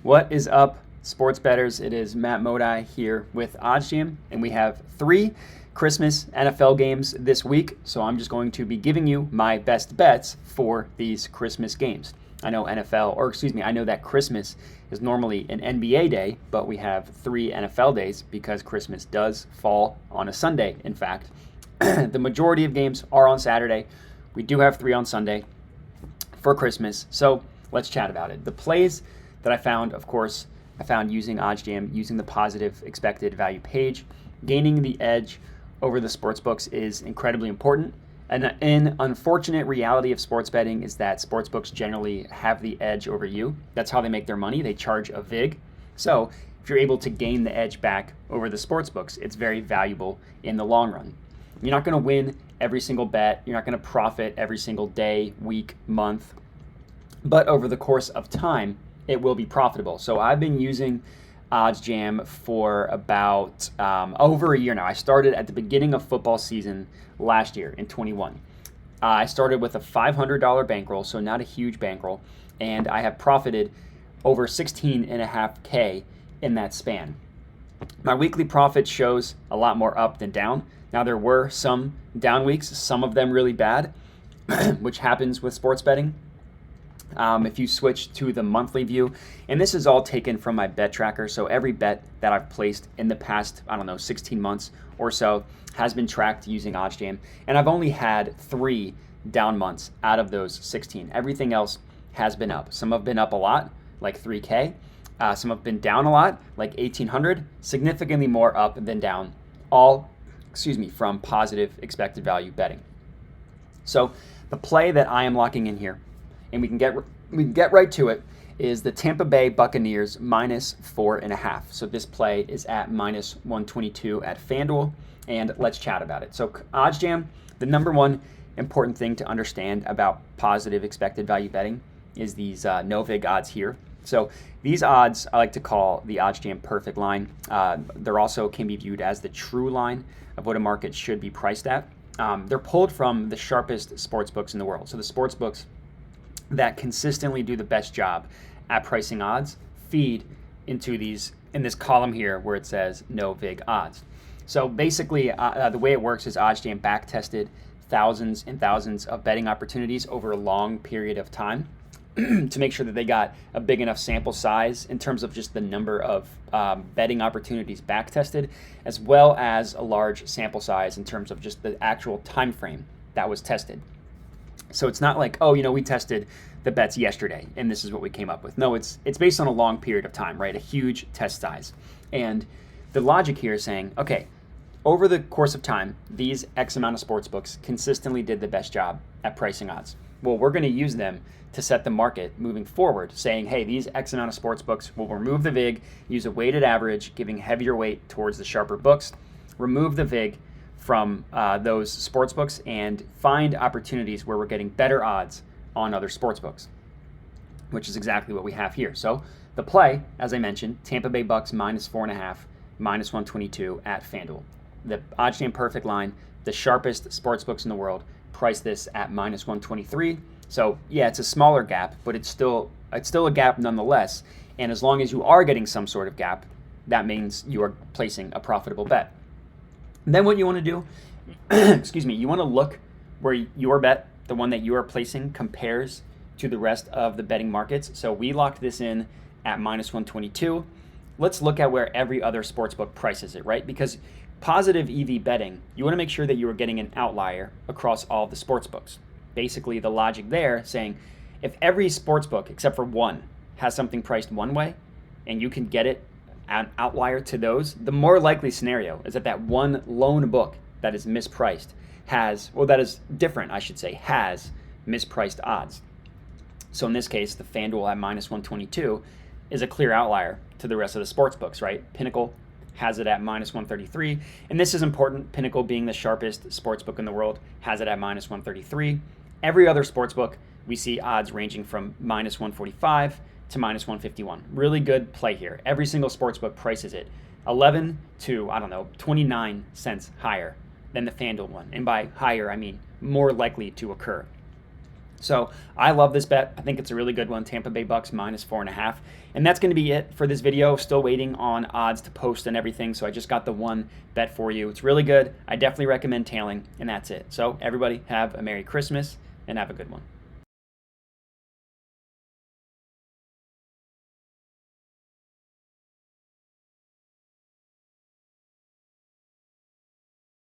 What is up, sports bettors? It is Matt Modi here with OddsJam, and we have 3 Christmas NFL games this week. So I'm just going to be giving you my best bets for these Christmas games. I know I know that Christmas is normally an NBA day, but we have 3 NFL days because Christmas does fall on a Sunday. In fact, the majority of games are on Saturday. We do have 3 on Sunday for Christmas. So let's chat about it. The plays that I found, of course, I found using OddsJam, using the positive expected value page. Gaining the edge over the sportsbooks is incredibly important. And an unfortunate reality of sports betting is that sportsbooks generally have the edge over you. That's how they make their money. They charge a vig. So if you're able to gain the edge back over the sportsbooks, it's very valuable in the long run. You're not going to win every single bet. You're not going to profit every single day, week, month. But over the course of time, it will be profitable. So I've been using OddsJam for about over a year now. I started at the beginning of football season last year in 21. I started with a $500 bankroll, so not a huge bankroll, and I have profited over $16.5K in that span. My weekly profit shows a lot more up than down. Now, there were some down weeks, some of them really bad, which happens with sports betting. If you switch to the monthly view, and this is all taken from my bet tracker, so every bet that I've placed in the past, 16 months or so has been tracked using OddsJam, and I've only had 3 down months out of those 16. Everything else has been up. Some have been up a lot, like 3K. Some have been down a lot, like 1,800, significantly more up than down, all from positive expected value betting. So the play that I am locking in here, and we can get right to it, is the Tampa Bay Buccaneers -4.5. So this play is at -122 at FanDuel, and let's chat about it. So OddsJam, the number one important thing to understand about positive expected value betting is these no vig odds here. So these odds I like to call the OddsJam perfect line. They're also can be viewed as the true line of what a market should be priced at. They're pulled from the sharpest sports books in the world. So the sports books that consistently do the best job at pricing odds feed into these in this column here where it says no vig odds. So basically, the way it works is OddsJam back tested thousands and thousands of betting opportunities over a long period of time to make sure that they got a big enough sample size in terms of just the number of betting opportunities back tested, as well as a large sample size in terms of just the actual time frame that was tested. So it's not like, we tested the bets yesterday and this is what we came up with. No, it's based on a long period of time, right? A huge test size. And the logic here is saying, okay, over the course of time, these X amount of sports books consistently did the best job at pricing odds. Well, we're going to use them to set the market moving forward, saying, hey, these X amount of sports books will remove the vig, use a weighted average, giving heavier weight towards the sharper books, remove the vig from those sports books, and find opportunities where we're getting better odds on other sports books, which is exactly what we have here. So the play, as I mentioned, Tampa Bay Bucks -4.5, -122 at FanDuel. The OddsJam perfect line, the sharpest sports books in the world, price this at -123. So yeah, it's a smaller gap, but it's still a gap nonetheless. And as long as you are getting some sort of gap, that means you are placing a profitable bet. Then what you want to do, you want to look where your bet, the one that you are placing, compares to the rest of the betting markets. So we locked this in at -122. Let's look at where every other sportsbook prices it, right? Because positive EV betting, you want to make sure that you are getting an outlier across all of the sportsbooks. Basically, the logic there saying if every sportsbook except for one has something priced one way and you can get it an outlier to those, the more likely scenario is that one lone book that is mispriced has mispriced odds. So in this case, the FanDuel at -122 is a clear outlier to the rest of the sports books, right? Pinnacle has it at -133, and this is important. Pinnacle, being the sharpest sports book in the world, has it at -133. Every other sports book, we see odds ranging from -145 to -151. Really good play here. Every single sportsbook prices it 11 to 29 cents higher than the FanDuel one. And by higher, I mean more likely to occur. So I love this bet. I think it's a really good one. Tampa Bay Bucks -4.5. And that's going to be it for this video. Still waiting on odds to post and everything. So I just got the one bet for you. It's really good. I definitely recommend tailing. And that's it. So everybody have a Merry Christmas and have a good one.